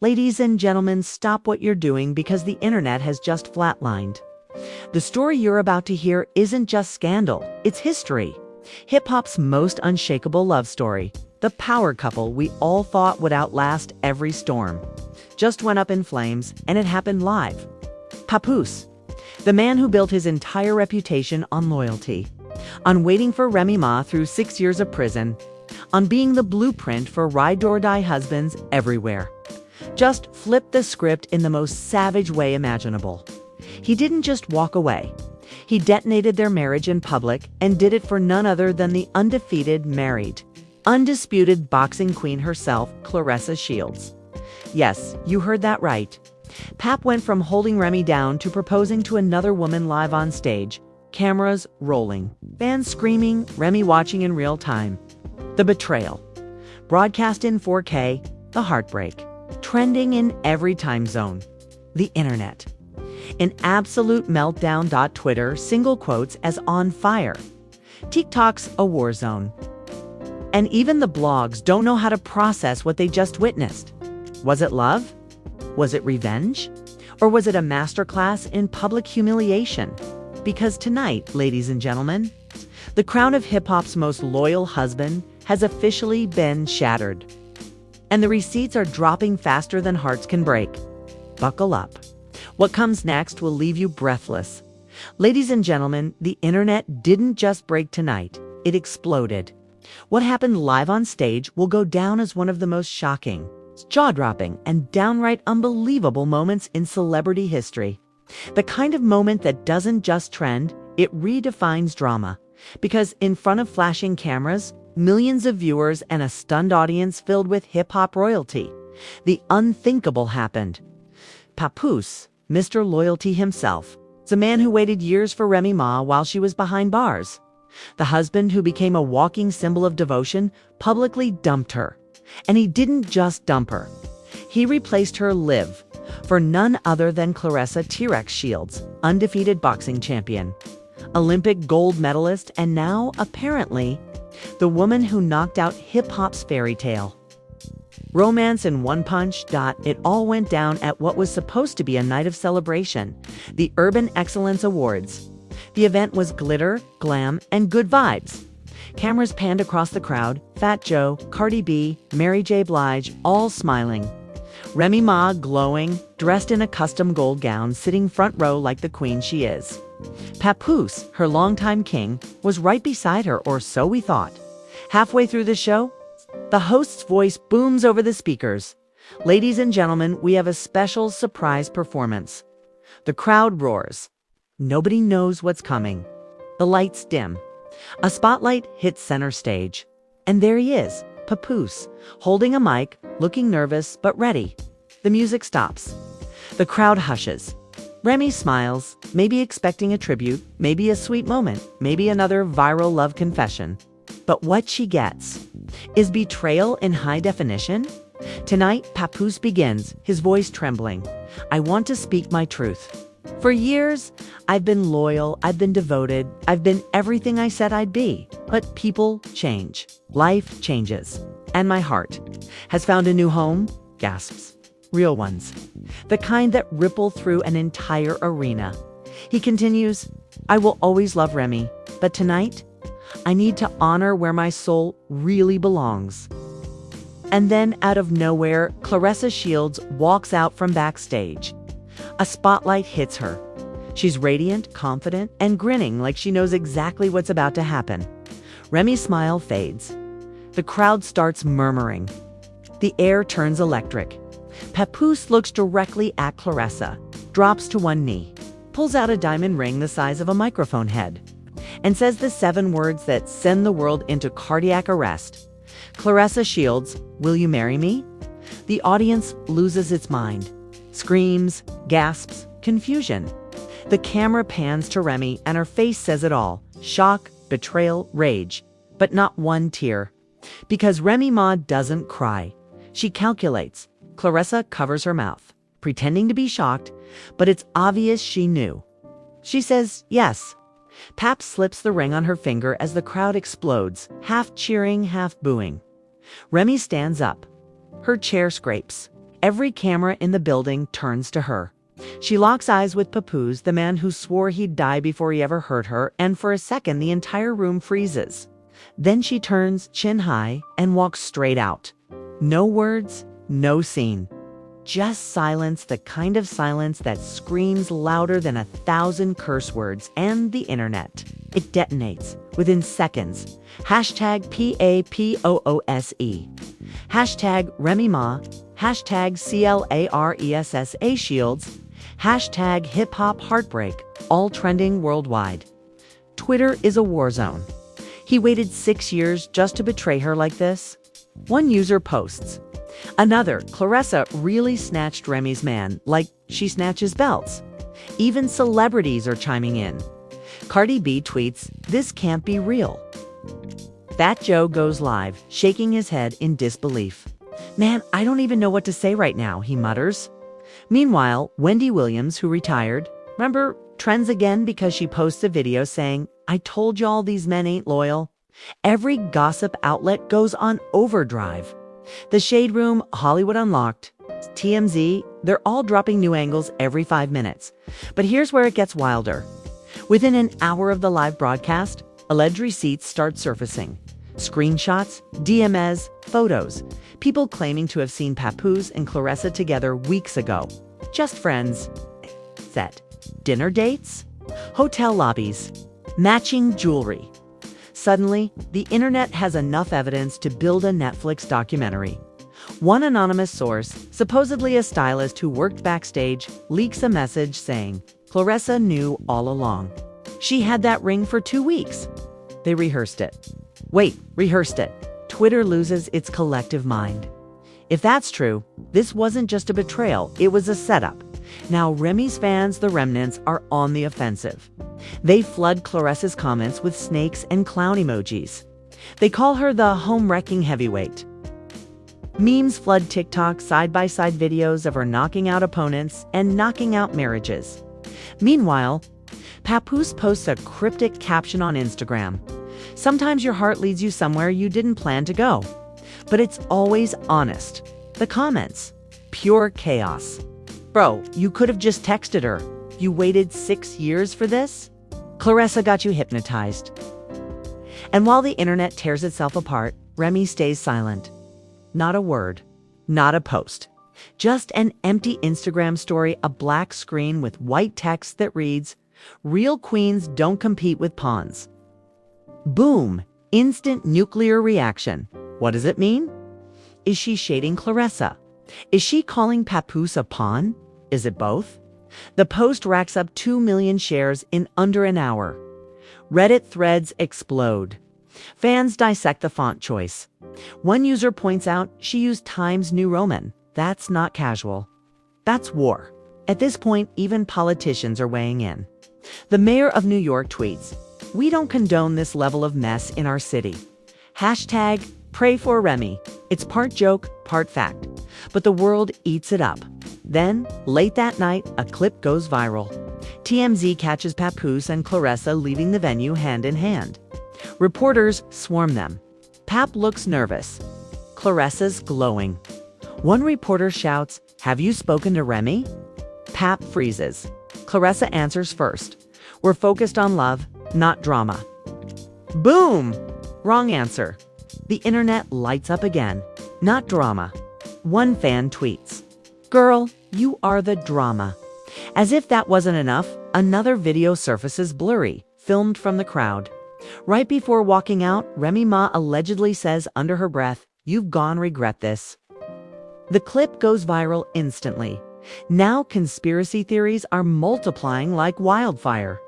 Ladies and gentlemen, stop what you're doing because the internet has just flatlined. The story you're about to hear isn't just scandal, it's history. Hip-hop's most unshakable love story. The power couple we all thought would outlast every storm. Just went up in flames, and it happened live. Papoose, the man who built his entire reputation on loyalty, on waiting for Remy Ma through 6 years of prison, on being the blueprint for ride-or-die husbands everywhere. Just flipped the script in the most savage way imaginable. He didn't just walk away. He detonated their marriage in public and did it for none other than the undefeated, married, undisputed boxing queen herself, Claressa Shields. Yes, you heard that right. Pap went from holding Remy down to proposing to another woman live on stage, cameras rolling, fans screaming, Remy watching in real time. The betrayal. Broadcast in 4K, the heartbreak. Trending in every time zone. The internet. An absolute meltdown. Twitter single quotes as on fire. TikTok's a war zone. And even the blogs don't know how to process what they just witnessed. Was it love? Was it revenge? Or was it a masterclass in public humiliation? Because tonight, ladies and gentlemen, the crown of hip-hop's most loyal husband has officially been shattered. And the receipts are dropping faster than hearts can break. Buckle up. What comes next will leave you breathless. Ladies and gentlemen, the internet didn't just break tonight, it exploded. What happened live on stage will go down as one of the most shocking, jaw-dropping, and downright unbelievable moments in celebrity history. The kind of moment that doesn't just trend, it redefines drama. Because in front of flashing cameras, millions of viewers and a stunned audience filled with hip-hop royalty, the unthinkable happened. Papoose, Mr. Loyalty himself, is a man who waited years for Remy Ma while she was behind bars. The husband who became a walking symbol of devotion publicly dumped her. And he didn't just dump her. He replaced her live for none other than Claressa T-Rex Shields, undefeated boxing champion, Olympic gold medalist, and now, apparently, the woman who knocked out hip-hop's fairy tale. Romance in one punch. It all went down at what was supposed to be a night of celebration, the Urban Excellence Awards. The event was glitter, glam, and good vibes. Cameras panned across the crowd, Fat Joe, Cardi B, Mary J. Blige, all smiling. Remy Ma glowing, dressed in a custom gold gown, sitting front row like the queen she is. Papoose, her longtime king, was right beside her, or so we thought. Halfway through the show, the host's voice booms over the speakers. Ladies and gentlemen, we have a special surprise performance. The crowd roars. Nobody knows what's coming. The lights dim. A spotlight hits center stage. And there he is, Papoose, holding a mic, looking nervous but ready. The music stops. The crowd hushes. Remy smiles, maybe expecting a tribute, maybe a sweet moment, maybe another viral love confession. But what she gets is betrayal in high definition. Tonight, Papoose begins, his voice trembling. I want to speak my truth. For years, I've been loyal, I've been devoted, I've been everything I said I'd be. But people change. Life changes. And my heart has found a new home, gasps. Real ones. The kind that ripple through an entire arena. He continues, I will always love Remy, but tonight, I need to honor where my soul really belongs. And then, out of nowhere, Claressa Shields walks out from backstage. A spotlight hits her. She's radiant, confident, and grinning like she knows exactly what's about to happen. Remy's smile fades. The crowd starts murmuring. The air turns electric. Papoose looks directly at Claressa, drops to one knee, pulls out a diamond ring the size of a microphone head, and says the 7 words that send the world into cardiac arrest. Claressa Shields, will you marry me? The audience loses its mind. Screams, gasps, confusion. The camera pans to Remy and her face says it all. Shock, betrayal, rage. But not one tear. Because Remy Ma doesn't cry. She calculates. Claressa covers her mouth, pretending to be shocked, but it's obvious she knew. She says yes. Pap slips the ring on her finger as the crowd explodes, half cheering, half booing. Remy stands up. Her chair scrapes. Every camera in the building turns to her. She locks eyes with Papoose, the man who swore he'd die before he ever hurt her, and for a second the entire room freezes. Then she turns chin high and walks straight out. No words, no scene. Just silence, the kind of silence that screams louder than 1,000 curse words, and the internet. It detonates within seconds. Hashtag PAPOOSE. Hashtag Remy Ma. Hashtag CLARESSA Shields. Hashtag hip hop heartbreak. All trending worldwide. Twitter is a war zone. He waited 6 years just to betray her like this? One user posts. Another, Claressa really snatched Remy's man, like she snatches belts. Even celebrities are chiming in. Cardi B tweets, "This can't be real." Fat Joe goes live, shaking his head in disbelief. "Man, I don't even know what to say right now," he mutters. Meanwhile, Wendy Williams, who retired, remember, trends again because she posts a video saying, "I told y'all these men ain't loyal." Every gossip outlet goes on overdrive. The Shade Room, Hollywood Unlocked, TMZ, they're all dropping new angles every 5 minutes. But here's where it gets wilder. Within an hour of the live broadcast, alleged receipts start surfacing. Screenshots, DMs, photos. People claiming to have seen Papoose and Claressa together weeks ago. Just friends. Set. Dinner dates? Hotel lobbies. Matching jewelry. Suddenly, the internet has enough evidence to build a Netflix documentary. One anonymous source, supposedly a stylist who worked backstage, leaks a message saying, "Claressa knew all along. She had that ring for 2 weeks." They rehearsed it. Wait, rehearsed it. Twitter loses its collective mind. If that's true, this wasn't just a betrayal, it was a setup. Now Remy's fans, the remnants, are on the offensive. They flood Claressa's comments with snakes and clown emojis. They call her the home-wrecking heavyweight. Memes flood TikTok, side-by-side videos of her knocking out opponents and knocking out marriages. Meanwhile, Papoose posts a cryptic caption on Instagram. "Sometimes your heart leads you somewhere you didn't plan to go." But it's always honest. The comments, pure chaos. "Bro, you could have just texted her. You waited 6 years for this? Claressa got you hypnotized." And while the internet tears itself apart, Remy stays silent. Not a word, not a post. Just an empty Instagram story, a black screen with white text that reads, "Real queens don't compete with pawns." Boom! Instant nuclear reaction. What does it mean? Is she shading Claressa? Is she calling Papoose a pawn? Is it both? The post racks up 2 million shares in under an hour. Reddit threads explode. Fans dissect the font choice. One user points out she used Times New Roman. That's not casual. That's war. At this point, even politicians are weighing in. The mayor of New York tweets, "We don't condone this level of mess in our city." Hashtag pray for Remy. It's part joke, part fact. But the world eats it up. Then, late that night, a clip goes viral. TMZ catches Papoose and Claressa leaving the venue hand in hand. Reporters swarm them. Pap looks nervous. Claressa's glowing. One reporter shouts, "Have you spoken to Remy?" Pap freezes. Claressa answers first. "We're focused on love, not drama." Boom! Wrong answer. The internet lights up again. Not drama. One fan tweets, "Girl, you are the drama." As if that wasn't enough, another video surfaces blurry, filmed from the crowd. Right before walking out, Remy Ma allegedly says under her breath, "You've gone regret this." The clip goes viral instantly. Now conspiracy theories are multiplying like wildfire.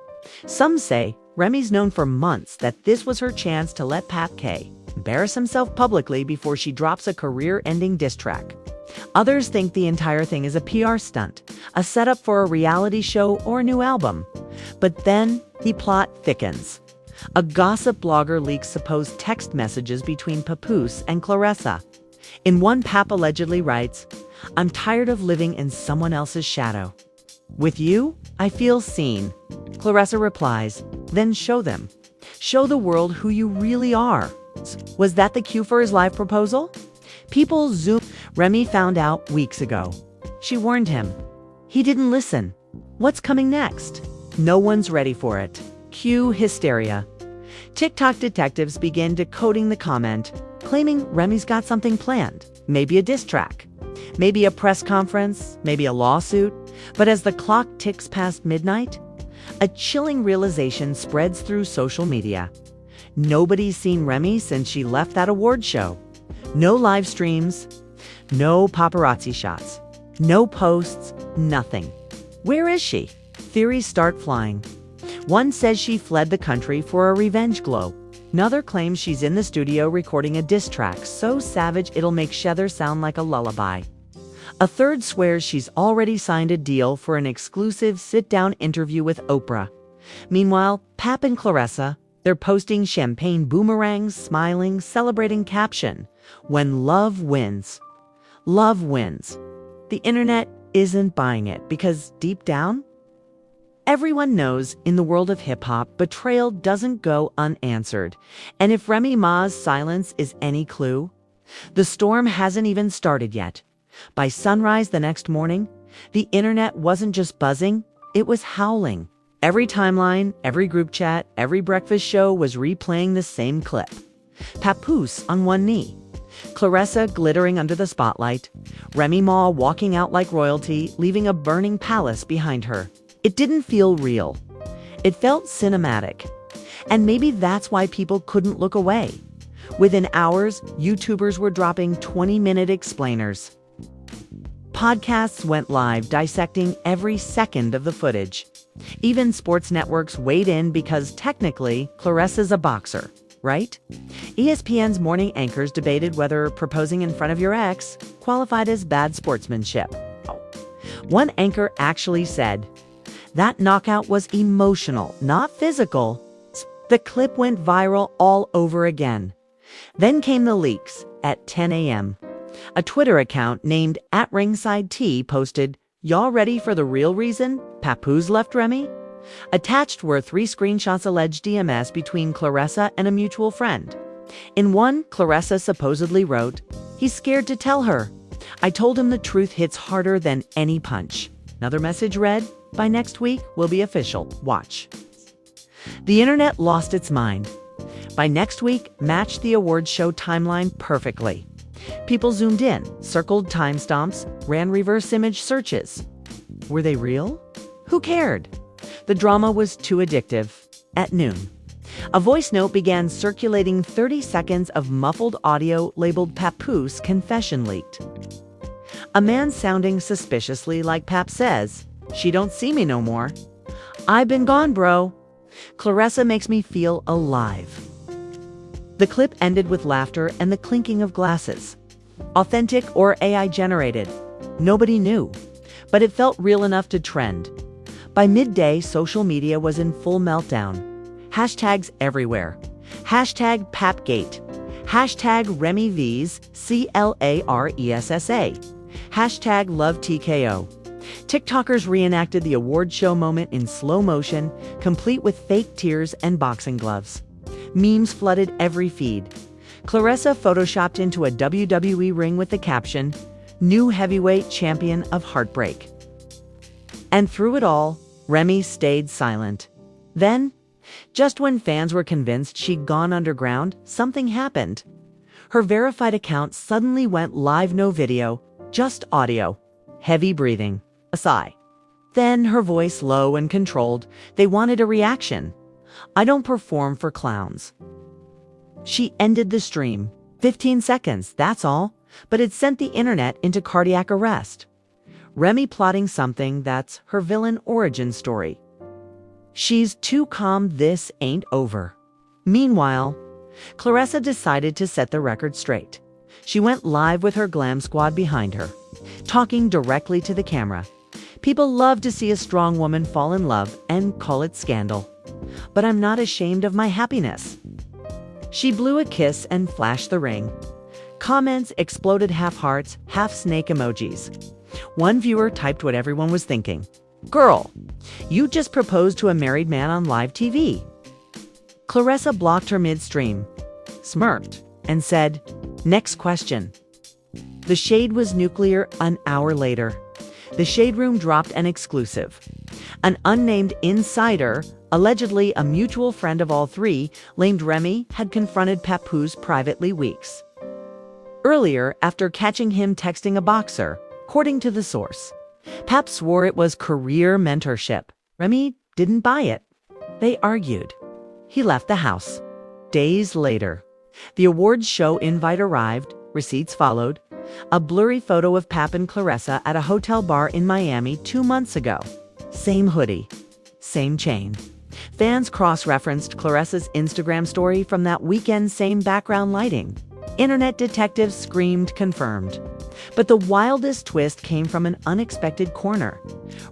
Some say Remy's known for months that this was her chance to let Pap K embarrass himself publicly before she drops a career-ending diss track. Others think the entire thing is a PR stunt, a setup for a reality show or a new album. But then the plot thickens. A gossip blogger leaks supposed text messages between Papoose and Claressa. In one, Pap allegedly writes, "I'm tired of living in someone else's shadow. With you, I feel seen." Claressa replies, "Then show them. Show the world who you really are." Was that the cue for his live proposal? People zoom. Remy found out weeks ago. She warned him. He didn't listen. What's coming next? No one's ready for it. Cue hysteria. TikTok detectives begin decoding the comment, claiming Remy's got something planned. Maybe a diss track. Maybe a press conference. Maybe a lawsuit. But as the clock ticks past midnight, a chilling realization spreads through social media. Nobody's seen Remy since she left that award show. No live streams, no paparazzi shots, no posts, nothing. Where is she? Theories start flying. One says she fled the country for a revenge glow. Another claims she's in the studio recording a diss track so savage it'll make Shether sound like a lullaby. A third swears she's already signed a deal for an exclusive sit-down interview with Oprah. Meanwhile, Pap and Claressa, they're posting champagne boomerangs, smiling, celebrating caption, "When love wins." Love wins. The internet isn't buying it because deep down, everyone knows in the world of hip-hop, betrayal doesn't go unanswered. And if Remy Ma's silence is any clue, the storm hasn't even started yet. By sunrise the next morning, the internet wasn't just buzzing, it was howling. Every timeline, every group chat, every breakfast show was replaying the same clip. Papoose on one knee, Claressa glittering under the spotlight, Remy Ma walking out like royalty, leaving a burning palace behind her. It didn't feel real. It felt cinematic. And maybe that's why people couldn't look away. Within hours, YouTubers were dropping 20-minute explainers. Podcasts went live dissecting every second of the footage. Even sports networks weighed in because technically, Claressa's a boxer, right? ESPN's morning anchors debated whether proposing in front of your ex qualified as bad sportsmanship. One anchor actually said, "That knockout was emotional, not physical." The clip went viral all over again. Then came the leaks at 10 a.m. A Twitter account named @RingsideT posted, "Y'all ready for the real reason Papoose left Remy?" Attached were 3 screenshots alleged DMS between Claressa and a mutual friend. In one, Claressa supposedly wrote, "He's scared to tell her. I told him the truth hits harder than any punch." Another message read, "By next week, we'll be official. Watch." The internet lost its mind. By next week matched the awards show timeline perfectly. People zoomed in, circled timestamps, ran reverse image searches. Were they real? Who cared? The drama was too addictive. At noon, a voice note began circulating. 30 seconds of muffled audio labeled Papoose confession leaked. A man sounding suspiciously like Pap says, "She don't see me no more. I've been gone, bro. Claressa makes me feel alive." The clip ended with laughter and the clinking of glasses. Authentic or AI generated? Nobody knew, but it felt real enough to trend. By midday, social media was in full meltdown. Hashtags everywhere. Hashtag Papgate. Hashtag RemyVs, CLARESSA. Hashtag LoveTKO. TikTokers reenacted the award show moment in slow motion, complete with fake tears and boxing gloves. Memes flooded every feed. Claressa photoshopped into a WWE ring with the caption, "New heavyweight champion of heartbreak." And through it all, Remy stayed silent. Then, just when fans were convinced she'd gone underground, something happened. Her verified account suddenly went live, no video, just audio. Heavy breathing. A sigh. Then her voice low and controlled. They wanted a reaction. "I don't perform for clowns." She ended the stream. 15 seconds, that's all. But it sent the internet into cardiac arrest. Remy plotting something that's her villain origin story. She's too calm, this ain't over. Meanwhile, Claressa decided to set the record straight. She went live with her glam squad behind her, talking directly to the camera. People love to see a strong woman fall in love and call it scandal. But I'm not ashamed of my happiness. She blew a kiss and flashed the ring. Comments exploded, half hearts, half snake emojis. One viewer typed what everyone was thinking. "Girl, you just proposed to a married man on live TV." Claressa blocked her midstream, smirked, and said, "Next question." The shade was nuclear an hour later. The Shade Room dropped an exclusive. An unnamed insider, allegedly a mutual friend of all three, named Remy, had confronted Papoose privately weeks earlier after catching him texting a boxer, according to the source. Pap swore it was career mentorship. Remy didn't buy it. They argued. He left the house. Days later, the awards show invite arrived, receipts followed. A blurry photo of Pap and Claressa at a hotel bar in Miami 2 months ago. Same hoodie, same chain. Fans cross-referenced Claressa's Instagram story from that weekend, same background lighting. Internet detectives screamed confirmed. But the wildest twist came from an unexpected corner.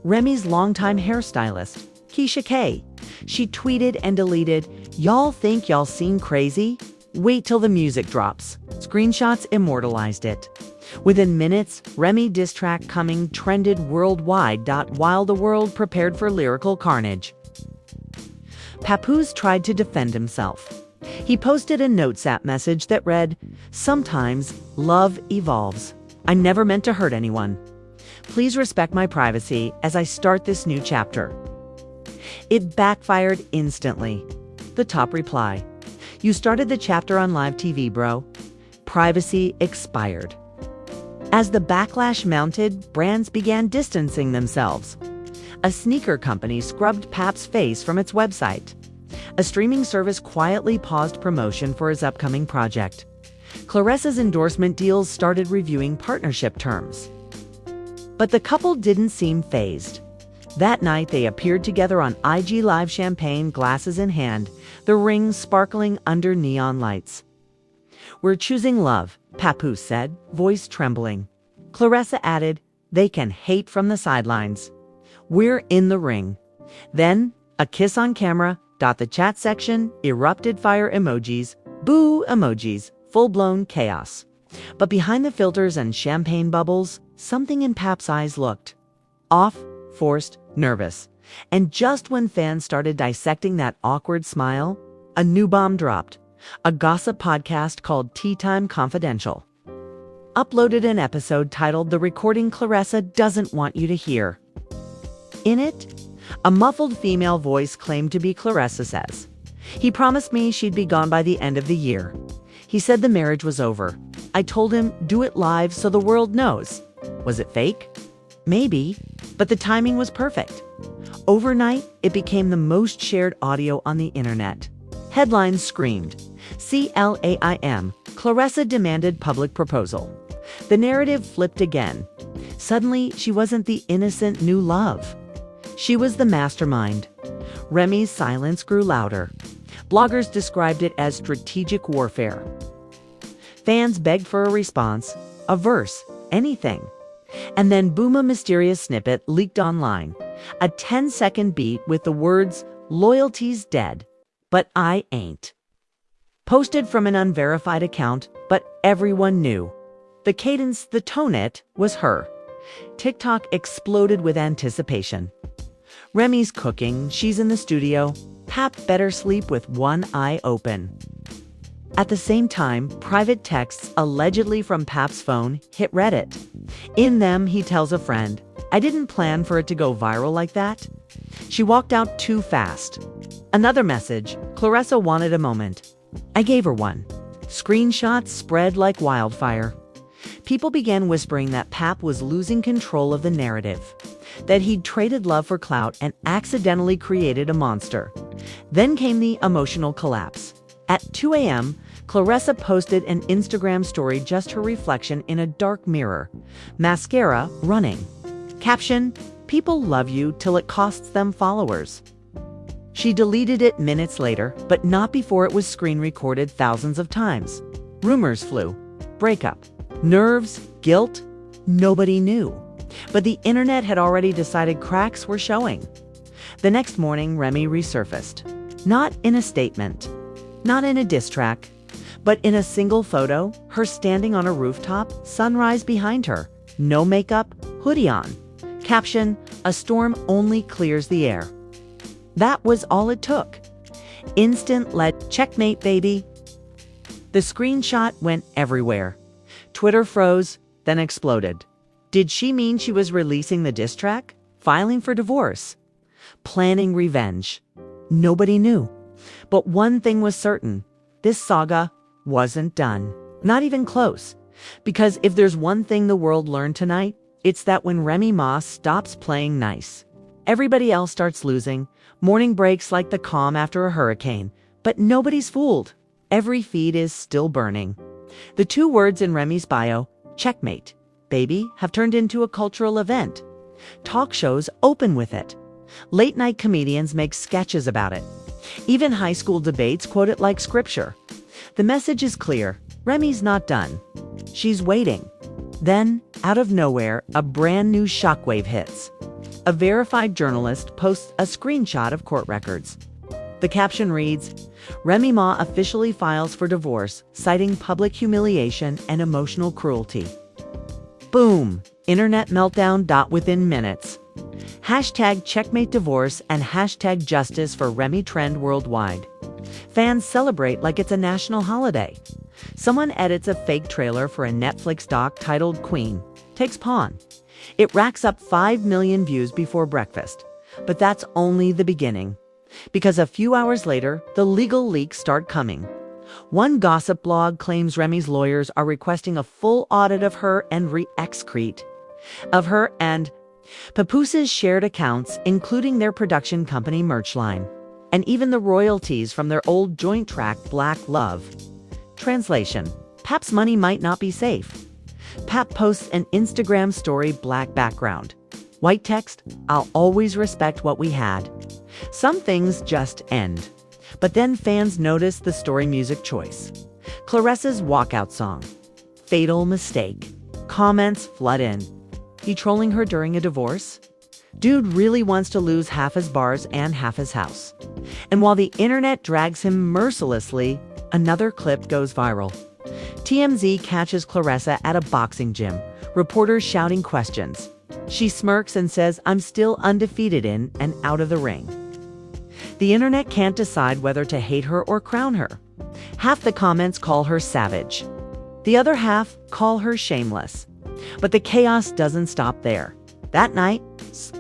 Remy's longtime hairstylist, Keisha K. She tweeted and deleted, "Y'all think y'all seen crazy? Wait till the music drops." Screenshots immortalized it. Within minutes, Remy diss track coming trended worldwide. While the world prepared for lyrical carnage, Papoose tried to defend himself. He posted a notes app message that read, "Sometimes love evolves. I never meant to hurt anyone. Please respect my privacy as I start this new chapter." It backfired instantly. The top reply: "You started the chapter on live TV, bro. Privacy expired." As the backlash mounted, brands began distancing themselves. A sneaker company scrubbed Pap's face from its website. A streaming service quietly paused promotion for his upcoming project. Claressa's endorsement deals started reviewing partnership terms. But the couple didn't seem fazed. That night, they appeared together on IG Live, champagne glasses in hand, the ring sparkling under neon lights. "We're choosing love," Papoose said, voice trembling. Claressa added, "They can hate from the sidelines. We're in the ring." Then, a kiss on camera. The chat section erupted fire emojis, boo emojis, full-blown chaos. But behind the filters and champagne bubbles, something in Pap's eyes looked off, forced, nervous. And just when fans started dissecting that awkward smile, a new bomb dropped. A gossip podcast called Tea Time Confidential uploaded an episode titled "The Recording Claressa Doesn't Want You to Hear." In it, a muffled female voice claimed to be Claressa says, "He promised me she'd be gone by the end of the year. He said the marriage was over. I told him, do it live so the world knows." Was it fake? Maybe, but the timing was perfect. Overnight, it became the most shared audio on the internet. Headlines screamed, "CLAIM, Claressa demanded public proposal." The narrative flipped again. Suddenly, she wasn't the innocent new love. She was the mastermind. Remy's silence grew louder. Bloggers described it as strategic warfare. Fans begged for a response, a verse, anything. And then boom, a mysterious snippet leaked online. A 10-second beat with the words, "Loyalty's dead, but I ain't." Posted from an unverified account, but everyone knew. The cadence, the tone, it was her. TikTok exploded with anticipation. Remy's cooking, she's in the studio. Pap better sleep with one eye open. At the same time, private texts allegedly from Pap's phone hit Reddit. In them, he tells a friend, "I didn't plan for it to go viral like that. She walked out too fast." Another message, "Claressa wanted a moment. I gave her one." Screenshots spread like wildfire. People began whispering that Pap was losing control of the narrative, that he'd traded love for clout and accidentally created a monster. Then came the emotional collapse. At 2 a.m., Claressa posted an Instagram story, just her reflection in a dark mirror. Mascara running. Caption, "People love you till it costs them followers." She deleted it minutes later, but not before it was screen recorded thousands of times. Rumors flew. Breakup. Nerves, guilt, nobody knew. But the internet had already decided cracks were showing. The next morning, Remy resurfaced. Not in a statement, not in a diss track, but in a single photo, her standing on a rooftop, sunrise behind her, no makeup, hoodie on. Caption, "A storm only clears the air." That was all it took. Instant checkmate, baby. The screenshot went everywhere. Twitter froze, then exploded. Did she mean she was releasing the diss track? Filing for divorce? Planning revenge? Nobody knew. But one thing was certain. This saga wasn't done. Not even close. Because if there's one thing the world learned tonight, it's that when Remy Ma stops playing nice, everybody else starts losing. Morning breaks like the calm after a hurricane. But nobody's fooled. Every feed is still burning. The 2 words in Remy's bio, checkmate, baby, have turned into a cultural event. Talk shows open with it. Late-night comedians make sketches about it. Even high school debates quote it like scripture. The message is clear. Remy's not done. She's waiting. Then, out of nowhere, a brand new shockwave hits. A verified journalist posts a screenshot of court records. The caption reads, Remy Ma officially files for divorce, citing public humiliation and emotional cruelty. Boom! Internet meltdown. Within minutes. Hashtag checkmate divorce and hashtag justice for Remy trend worldwide. Fans celebrate like it's a national holiday. Someone edits a fake trailer for a Netflix doc titled Queen, takes pawn. It racks up 5 million views before breakfast. But that's only the beginning. Because a few hours later, the legal leaks start coming. One gossip blog claims Remy's lawyers are requesting a full audit of her and Papoose's shared accounts, including their production company merch line, and even the royalties from their old joint track Black Love. Translation: Pap's money might not be safe. Pap posts an Instagram story, black background. White text, I'll always respect what we had. Some things just end. But then fans notice the story music choice. Claressa's walkout song. Fatal mistake. Comments flood in. He trolling her during a divorce? Dude really wants to lose half his bars and half his house. And while the internet drags him mercilessly, another clip goes viral. TMZ catches Claressa at a boxing gym, reporters shouting questions. She smirks and says, I'm still undefeated in and out of the ring. The internet can't decide whether to hate her or crown her. Half the comments call her savage. The other half call her shameless. But the chaos doesn't stop there. That night,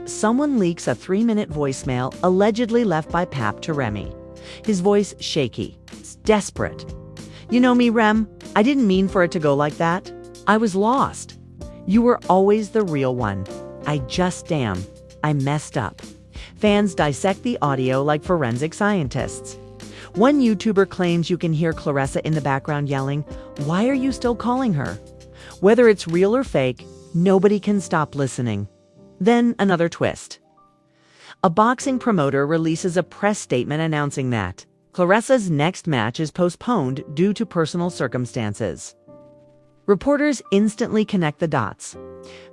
someone leaks a 3-minute voicemail allegedly left by Pap to Remy. His voice shaky, desperate. You know me, Rem, I didn't mean for it to go like that. I was lost. You were always the real one. I messed up. Fans dissect the audio like forensic scientists. One YouTuber claims you can hear Claressa in the background yelling, "Why are you still calling her?" Whether it's real or fake, nobody can stop listening. Then another twist. A boxing promoter releases a press statement announcing that Claressa's next match is postponed due to personal circumstances. Reporters instantly connect the dots.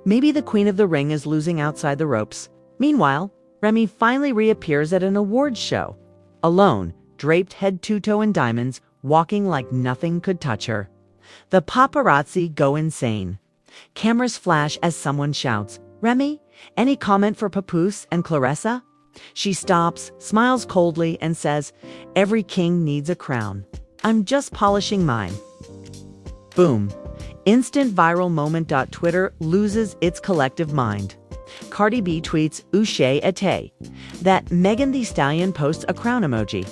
Maybe the Queen of the Ring is losing outside the ropes. Meanwhile, Remy finally reappears at an awards show. Alone, draped head to toe in diamonds, walking like nothing could touch her. The paparazzi go insane. Cameras flash as someone shouts, "Remy, any comment for Papoose and Claressa?" She stops, smiles coldly, and says, "Every king needs a crown. I'm just polishing mine." Boom. Instant viral moment. Twitter loses its collective mind. Cardi B tweets, "Ouche ete." That Megan Thee Stallion posts a crown emoji.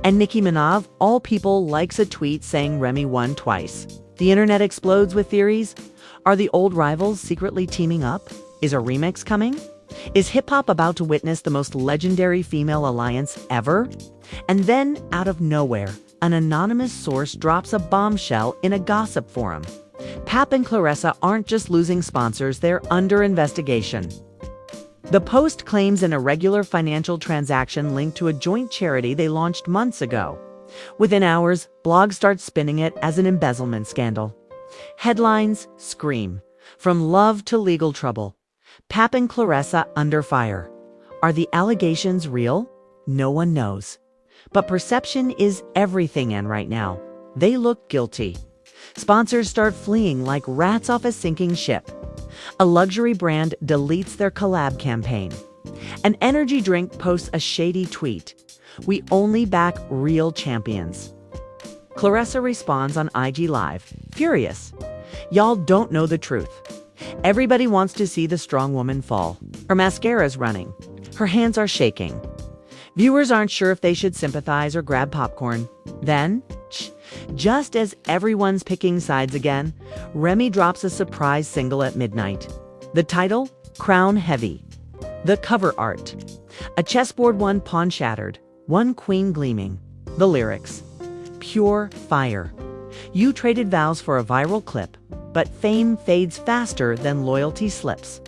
And Nicki Minaj, all people, likes a tweet saying Remy won twice. The internet explodes with theories. Are the old rivals secretly teaming up? Is a remix coming? Is hip-hop about to witness the most legendary female alliance ever? And then, out of nowhere, an anonymous source drops a bombshell in a gossip forum. Pap and Claressa aren't just losing sponsors, they're under investigation. The Post claims an irregular financial transaction linked to a joint charity they launched months ago. Within hours, blogs start spinning it as an embezzlement scandal. Headlines scream, from love to legal trouble. Pap and Claressa under fire. Are the allegations real? No one knows. But perception is everything, and right now, they look guilty. Sponsors start fleeing like rats off a sinking ship. A luxury brand deletes their collab campaign. An energy drink posts a shady tweet. "We only back real champions." Claressa responds on IG Live, furious. Y'all don't know the truth. Everybody wants to see the strong woman fall. Her mascara's running. Her hands are shaking. Viewers aren't sure if they should sympathize or grab popcorn. Then, just as everyone's picking sides again, Remy drops a surprise single at midnight. The title? Crown Heavy. The cover art. A chessboard, one pawn shattered, one queen gleaming. The lyrics. Pure fire. You traded vows for a viral clip, but fame fades faster than loyalty slips.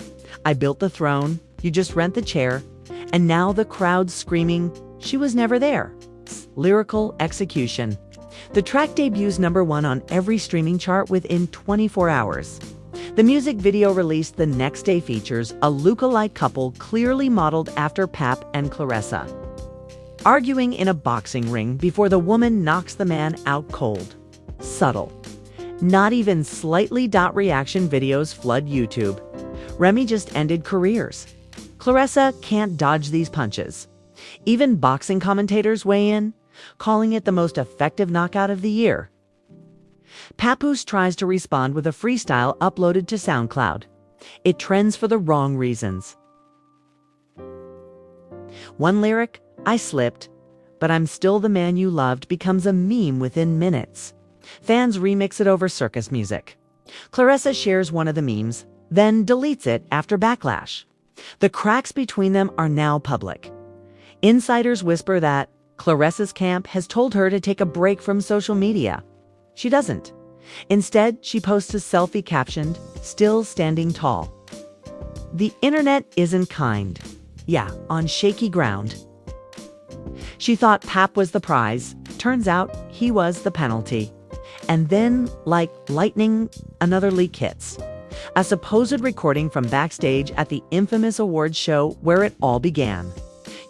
I built the throne, you just rent the chair, and now the crowd's screaming, she was never there. Lyrical execution. The track debuts #1 on every streaming chart within 24 hours. The music video released the next day features a lookalike couple clearly modeled after Pap and Claressa, arguing in a boxing ring before the woman knocks the man out cold. Subtle. Not even slightly. Reaction videos flood YouTube. Remy just ended careers. Claressa can't dodge these punches. Even boxing commentators weigh in, calling it the most effective knockout of the year. Papoose tries to respond with a freestyle uploaded to SoundCloud. It trends for the wrong reasons. One lyric, I slipped, but I'm still the man you loved, becomes a meme within minutes. Fans remix it over circus music. Claressa shares one of the memes, then deletes it after backlash. The cracks between them are now public. Insiders whisper that Claressa's camp has told her to take a break from social media. She doesn't. Instead, she posts a selfie captioned, "Still standing tall." The internet isn't kind. Yeah, on shaky ground. She thought Pap was the prize. Turns out he was the penalty. And then, like lightning, another leak hits. A supposed recording from backstage at the infamous awards show where it all began.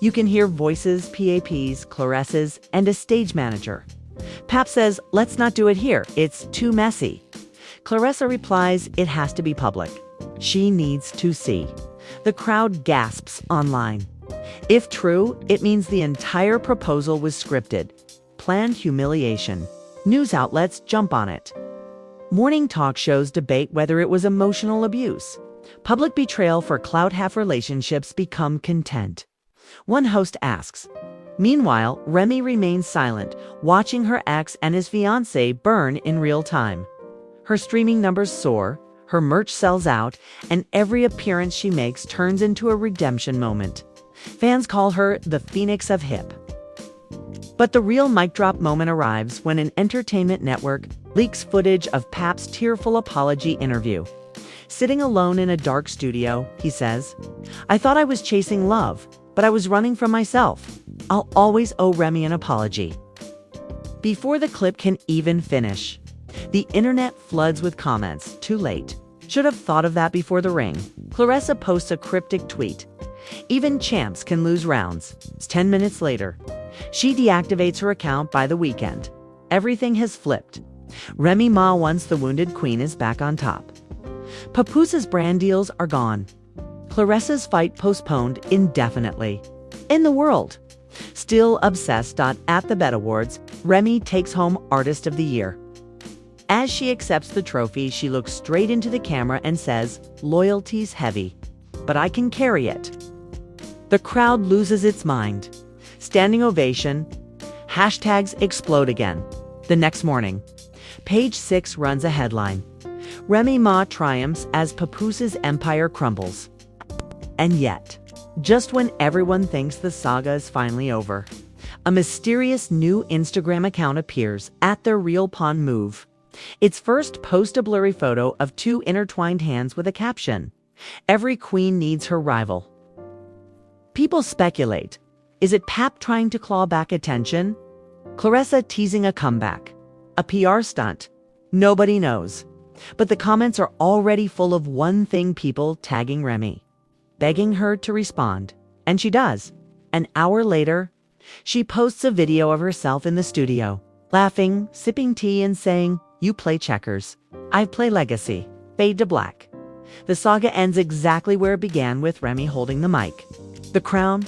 You can hear voices, PAPs, Claressa's, and a stage manager. Pap says, "Let's not do it here. It's too messy." Claressa replies, "It has to be public. She needs to see." The crowd gasps online. If true, it means the entire proposal was scripted. Planned humiliation. News outlets jump on it. Morning talk shows debate whether it was emotional abuse. Public betrayal for clout half relationships become content. One host asks. Meanwhile, Remy remains silent, watching her ex and his fiancé burn in real time. Her streaming numbers soar, her merch sells out, and every appearance she makes turns into a redemption moment. Fans call her the Phoenix of Hip. But the real mic drop moment arrives when an entertainment network leaks footage of Pap's tearful apology interview. Sitting alone in a dark studio, he says, "I thought I was chasing love, but I was running from myself. I'll always owe Remy an apology." Before the clip can even finish, the internet floods with comments. Too late. Should have thought of that before the ring. Claressa posts a cryptic tweet. Even champs can lose rounds. It's 10 minutes later. She deactivates her account by the weekend. Everything has flipped. Remy Ma, once the wounded queen, is back on top. Papoose's brand deals are gone. Claressa's fight postponed indefinitely. In the world, still obsessed. At the Bet Awards, Remy takes home Artist of the Year. As she accepts the trophy, she looks straight into the camera and says, "Loyalty's heavy, but I can carry it." The crowd loses its mind. Standing ovation. Hashtags explode again. The next morning, Page 6 runs a headline. Remy Ma triumphs as Papoose's empire crumbles. And yet, just when everyone thinks the saga is finally over, a mysterious new Instagram account appears at their Real Pawn move. Its first post a blurry photo of two intertwined hands with a caption, "Every queen needs her rival." People speculate. Is it Pap trying to claw back attention? Claressa teasing a comeback? A PR stunt? Nobody knows. But the comments are already full of one thing: people tagging Remy, begging her to respond. And she does. An hour later, she posts a video of herself in the studio, laughing, sipping tea, and saying, "You play checkers. I play legacy." Fade to black. The saga ends exactly where it began, with Remy holding the mic. The crown,